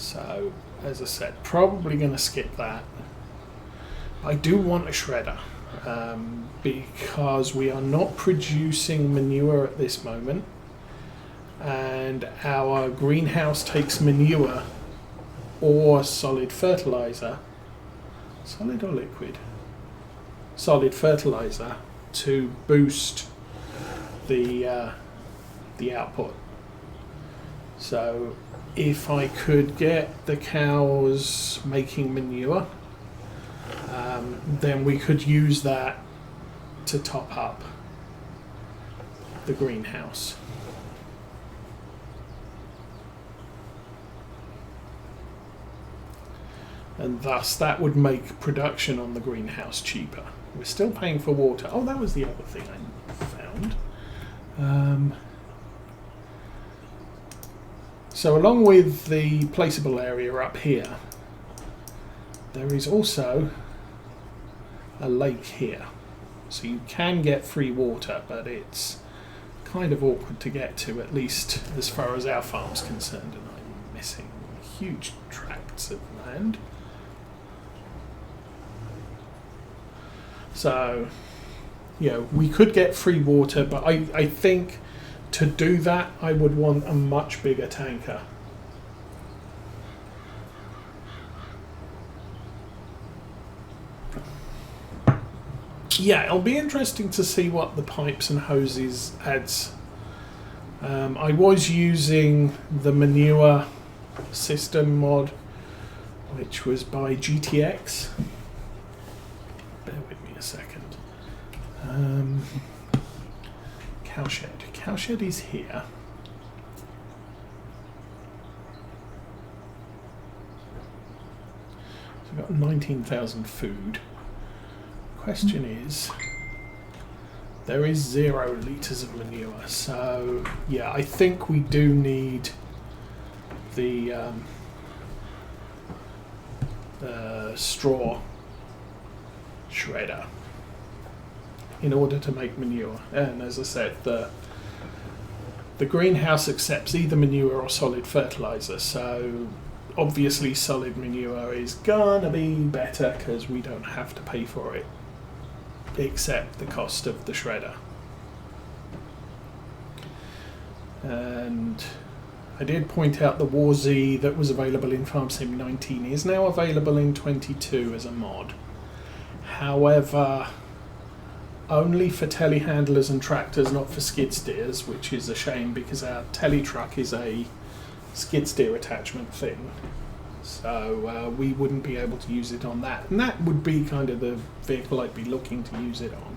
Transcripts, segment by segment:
So, as I said, probably going to skip that. I do want a shredder because we are not producing manure at this moment, and our greenhouse takes manure or solid fertilizer, solid or liquid, solid fertilizer to boost the output. So if I could get the cows making manure, then we could use that to top up the greenhouse. And thus that would make production on the greenhouse cheaper. We're still paying for water. Oh, that was the other thing I found. So along with the placeable area up here, there is also a lake here. So you can get free water, but it's kind of awkward to get to, at least as far as our farm's concerned, and I'm missing huge tracts of land. So, you know, we could get free water, but I think to do that, I would want a much bigger tanker. Yeah, it'll be interesting to see what the pipes and hoses adds. I was using the manure system mod, which was by GTX. Bear with me a second. Cowshed. Cowshed is here. So we've got 19,000 food. Question is, there is 0 litres of manure, so yeah, I think we do need the straw shredder in order to make manure. And as I said, the greenhouse accepts either manure or solid fertilizer, so obviously solid manure is gonna be better because we don't have to pay for it except the cost of the shredder. And I did point out the Warzy that was available in Farm Sim 19 is now available in 22 as a mod. However, only for telehandlers and tractors, not for skid steers, which is a shame because our tele truck is a skid steer attachment thing. So we wouldn't be able to use it on that. And that would be kind of the vehicle I'd be looking to use it on.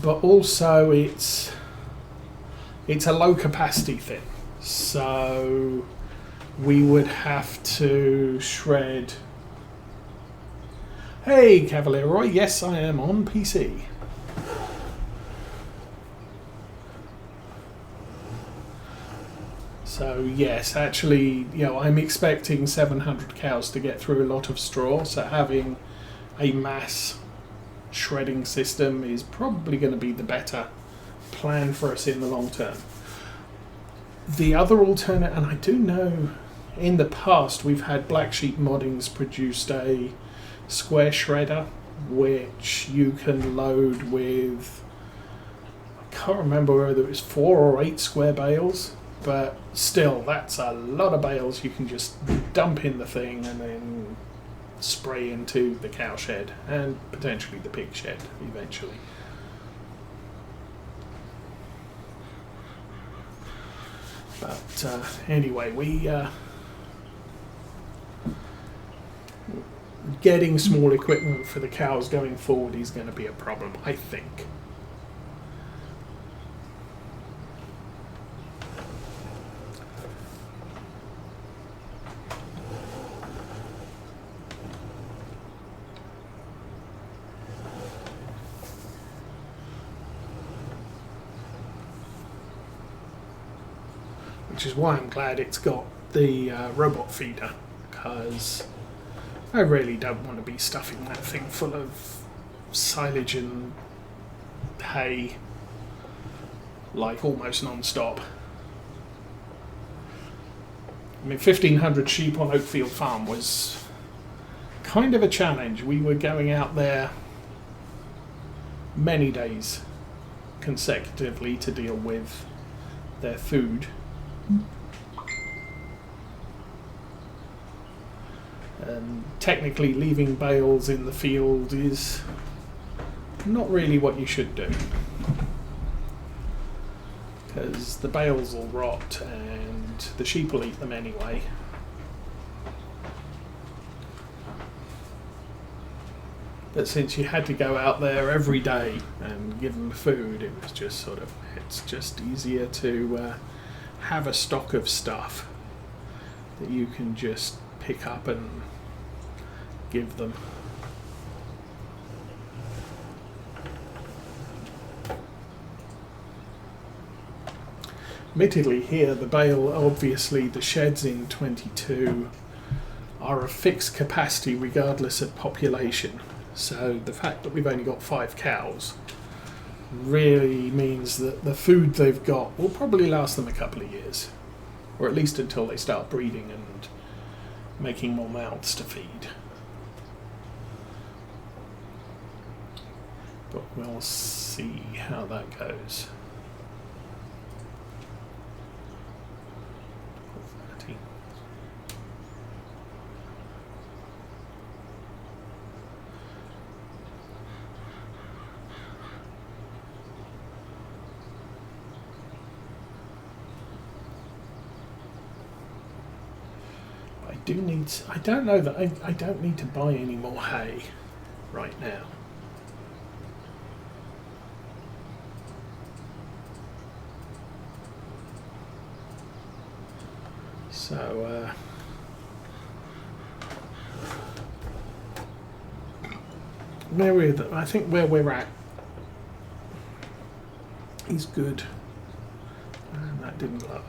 But also it's a low capacity thing. So we would have to shred. Hey Cavalier Roy, yes I am on PC. So yes, actually, you know, I'm expecting 700 cows to get through a lot of straw, so having a mass shredding system is probably going to be the better plan for us in the long term. The other alternate, and I do know in the past we've had Black Sheep Moddings produced a square shredder which you can load with, I can't remember whether it was 4 or 8 square bales. But still, that's a lot of bales you can just dump in the thing and then spray into the cow shed and potentially the pig shed eventually. But anyway, getting small equipment for the cows going forward is going to be a problem, I think. Which is why I'm glad it's got the robot feeder, because I really don't want to be stuffing that thing full of silage and hay like almost non-stop. I mean, 1,500 sheep on Oakfield Farm was kind of a challenge. We were going out there many days consecutively to deal with their food. And technically leaving bales in the field is not really what you should do, because the bales will rot and the sheep will eat them anyway. But since you had to go out there every day and give them food, it was just sort of, it's just easier to have a stock of stuff that you can just pick up and give them. Admittedly here, the bale, obviously the sheds in 22 are a fixed capacity regardless of population. So the fact that we've only got 5 cows really means that the food they've got will probably last them a couple of years, or at least until they start breeding and making more mouths to feed. But we'll see how that goes. I don't know that I don't need to buy any more hay right now. So I think where we're at is good. And that didn't lower.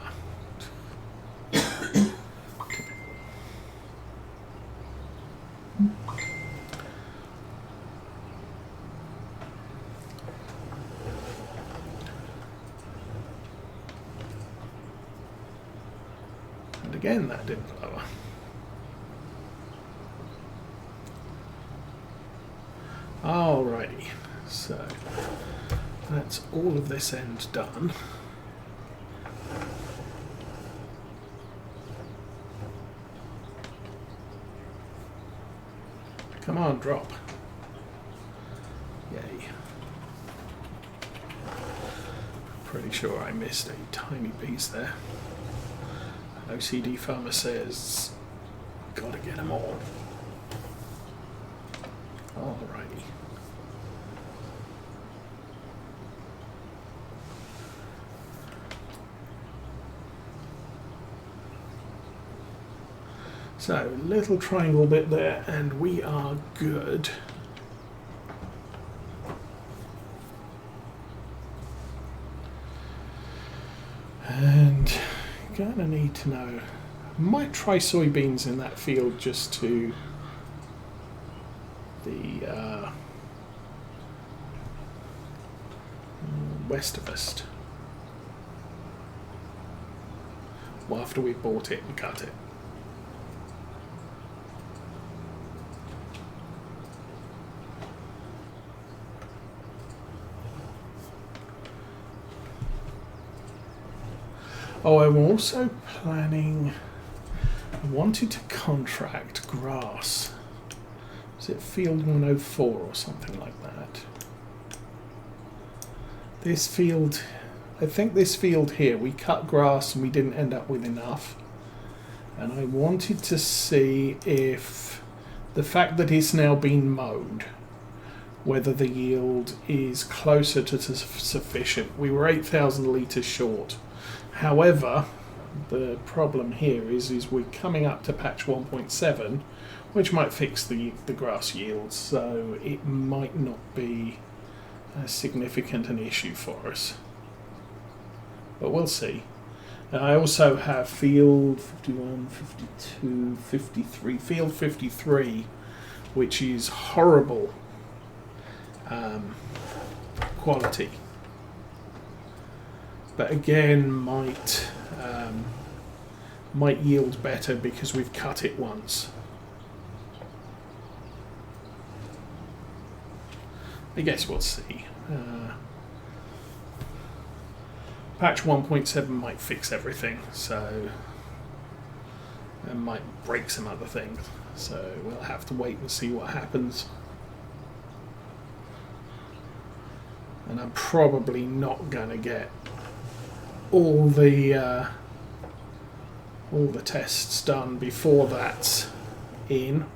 Again, that didn't lower. Alrighty, so that's all of this end done. Come on, drop. Yay. Pretty sure I missed a tiny piece there. OCD farmer says, gotta get them all. Alrighty. So, little triangle bit there, and we are good. And gonna need to know, might try soybeans in that field just to the west of us. Well, after we've bought it and cut it. Oh, I'm also planning, I wanted to contract grass. Is it field 104 or something like that? This field, I think this field here, we cut grass and we didn't end up with enough. And I wanted to see if the fact that it's now been mowed, whether the yield is closer to sufficient. We were 8,000 litres short. However, the problem here is we're coming up to patch 1.7, which might fix the grass yields, so it might not be as significant an issue for us. But we'll see. I also have field 51, 52, 53, field 53, which is horrible quality. But again, might might yield better because we've cut it once. I guess we'll see. Patch 1.7 might fix everything, so it might break some other things. So we'll have to wait and see what happens. And I'm probably not going to get all the tests done before that's in,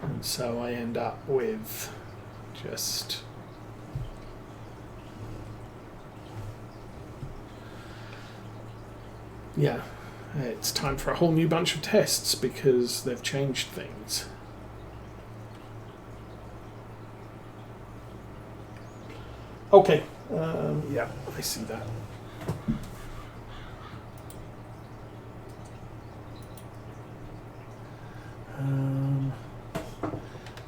and so I end up with just it's time for a whole new bunch of tests because they've changed things. Okay, yeah, I see that.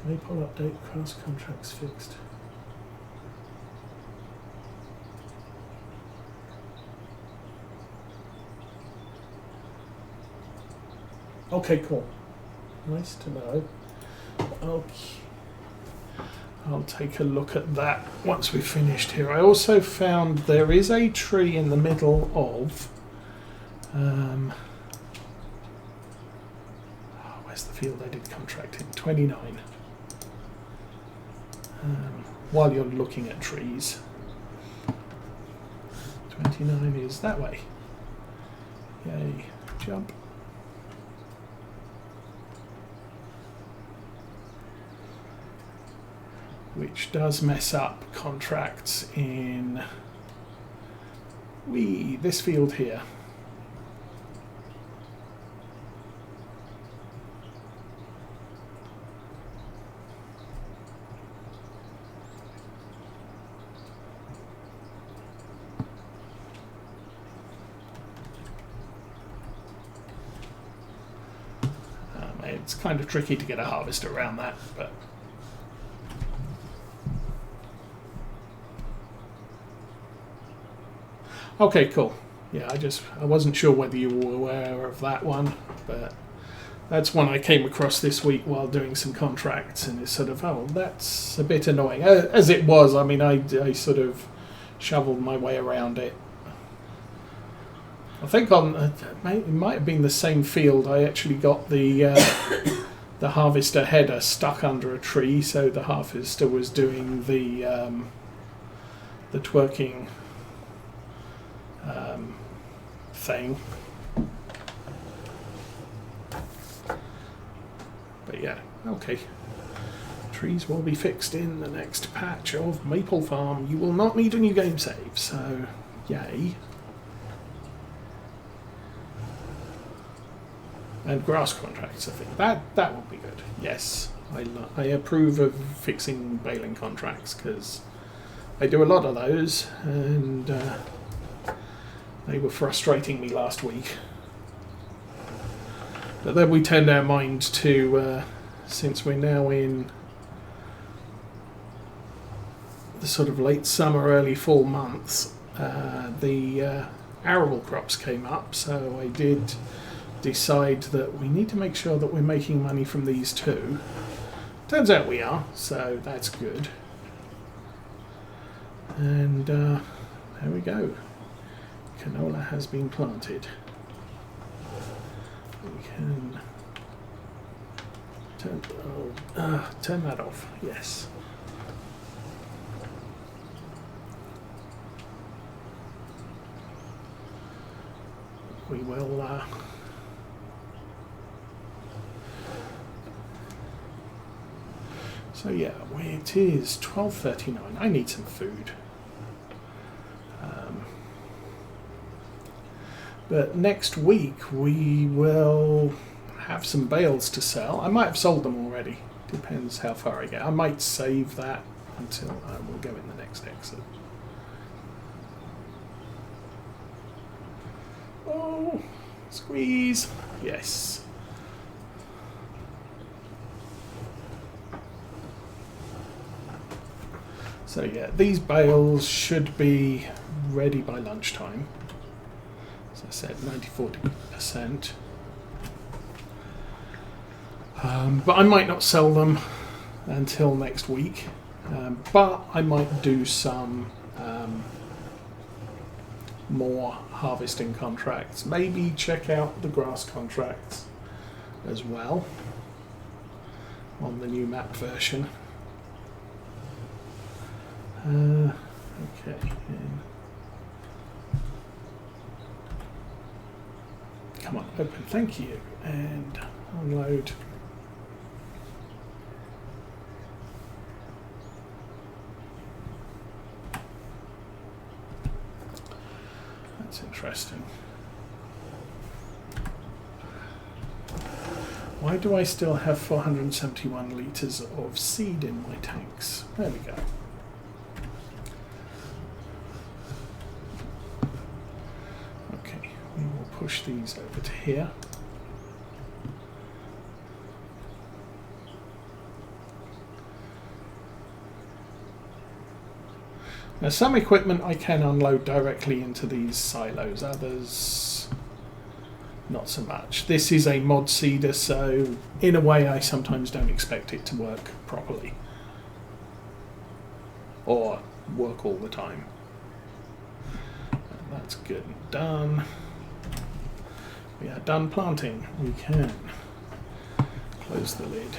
Maypole update, cross contracts fixed. Okay, cool. Nice to know. Okay. I'll take a look at that once we've finished here. I also found there is a tree in the middle of where's the field I did contract in? 29. While you're looking at trees, 29 is that way. Yay, jump. Which does mess up contracts in this field here. It's kind of tricky to get a harvester around that, but okay, cool. Yeah, I wasn't sure whether you were aware of that one, but that's one I came across this week while doing some contracts, and it's sort of, oh, that's a bit annoying. As it was, I mean, I sort of shoveled my way around it. I think it might have been the same field. I actually got the harvester header stuck under a tree, so the harvester was doing the twerking thing. But yeah, okay. Trees will be fixed in the next patch of Maypole Farm. You will not need a new game save, so yay. And grass contracts, I think. That would be good. Yes, I approve of fixing baling contracts because I do a lot of those, and they were frustrating me last week. But then we turned our mind to, since we're now in the sort of late summer, early fall months, the arable crops came up, so I did decide that we need to make sure that we're making money from these too. Turns out we are, so that's good. And there we go. Canola has been planted. We can turn that off, yes. We will so yeah, it is 12:39. I need some food. But next week we will have some bales to sell. I might have sold them already. Depends how far I get. I might save that until we'll go in the next exit. Oh, squeeze. Yes. So yeah, these bales should be ready by lunchtime. So I said 90–40%. But I might not sell them until next week. But I might do some more harvesting contracts. Maybe check out the grass contracts as well on the new map version. Okay. Come on, open. Thank you. And unload. That's interesting. Why do I still have 471 litres of seed in my tanks? There we go. Okay, we will push these over to here. Now, some equipment I can unload directly into these silos, others not so much. This is a mod seeder, so in a way I sometimes don't expect it to work properly or work all the time. And that's good and done. We are done planting. We can close the lid.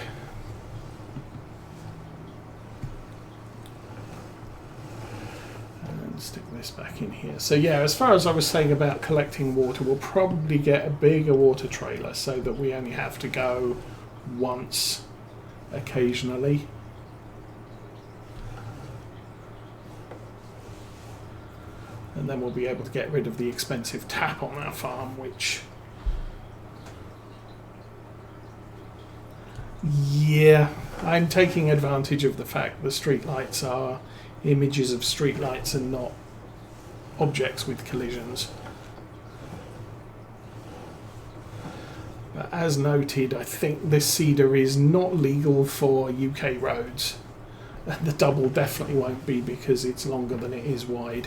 Stick this back in here. So yeah, as far as I was saying about collecting water, we'll probably get a bigger water trailer so that we only have to go once occasionally. And then we'll be able to get rid of the expensive tap on our farm, which, yeah, I'm taking advantage of the fact the streetlights are images of streetlights and not objects with collisions. But as noted, I think this seeder is not legal for UK roads. And the double definitely won't be because it's longer than it is wide.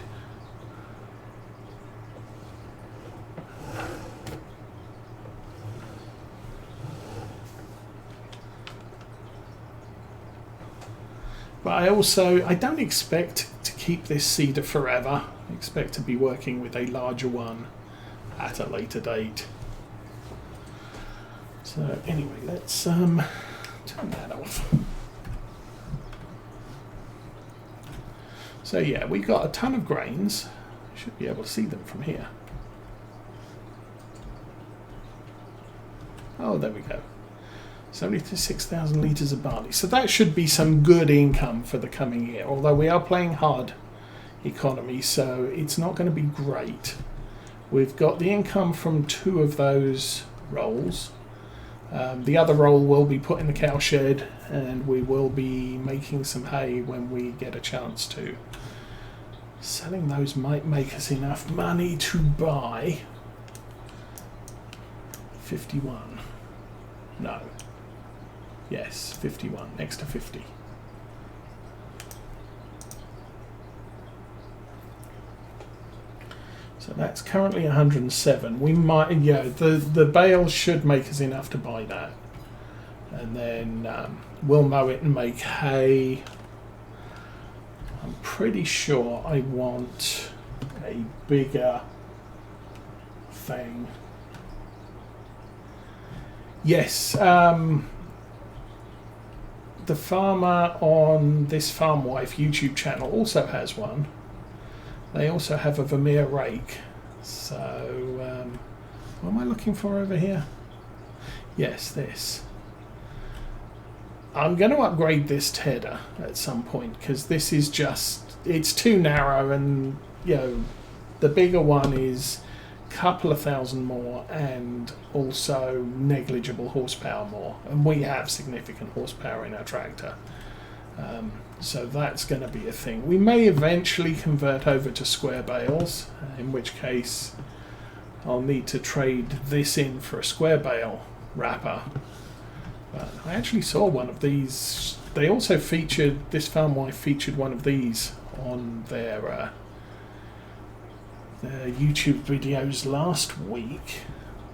But I don't expect to keep this seeder forever. I expect to be working with a larger one at a later date. So anyway, let's turn that off. So yeah, we got a ton of grains. Should be able to see them from here. Oh, there we go. 76,000 litres of barley. So that should be some good income for the coming year, although we are playing hard economy, so it's not going to be great. We've got the income from 2 of those rolls. The other roll will be put in the cow shed, and we will be making some hay when we get a chance to. Selling those might make us enough money to buy 51. No. Yes, 51, next to 50. So that's currently 107. We might, yeah, the bales should make us enough to buy that. And then we'll mow it and make hay. I'm pretty sure I want a bigger thing. Yes, the farmer on this Farm Wife YouTube channel also has one. They also have a Vermeer rake. So, what am I looking for over here? Yes, this. I'm going to upgrade this tedder at some point because this is just, it's too narrow, and you know, the bigger one is a couple of thousand more and also negligible horsepower more, and we have significant horsepower in our tractor, so that's going to be a thing. We may eventually convert over to square bales, in which case I'll need to trade this in for a square bale wrapper. But I actually saw one of these. They also featured, this Farm Wife featured one of these on their YouTube videos last week,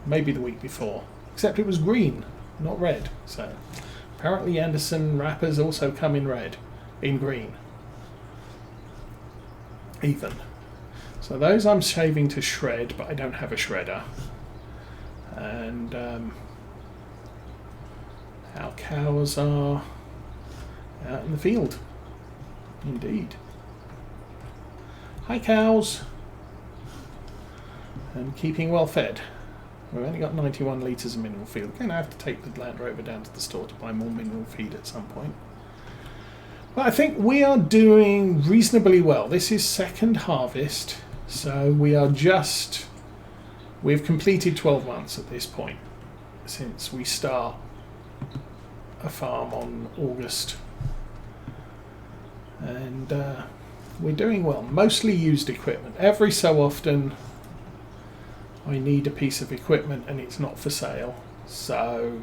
maybe the week before, except it was green, not red. So apparently Anderson wrappers also come in green, even. So those I'm shaving to shred, but I don't have a shredder. And our cows are out in the field. Indeed. Hi cows. And keeping well fed. We've only got 91 litres of mineral feed. We're going to have to take the Land Rover down to the store to buy more mineral feed at some point. But I think we are doing reasonably well. This is second harvest, so we've completed 12 months at this point since we start a farm on August. And we're doing well. Mostly used equipment. Every so often I need a piece of equipment and it's not for sale, so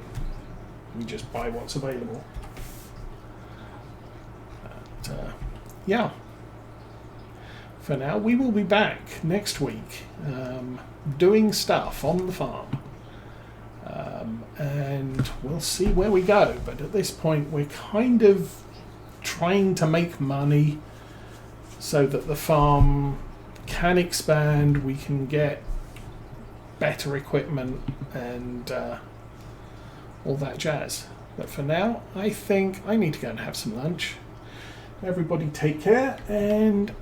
we just buy what's available. But, yeah. For now, we will be back next week doing stuff on the farm. And we'll see where we go. But at this point, we're kind of trying to make money so that the farm can expand, we can get better equipment and all that jazz. But for now, I think I need to go and have some lunch. Everybody take care, and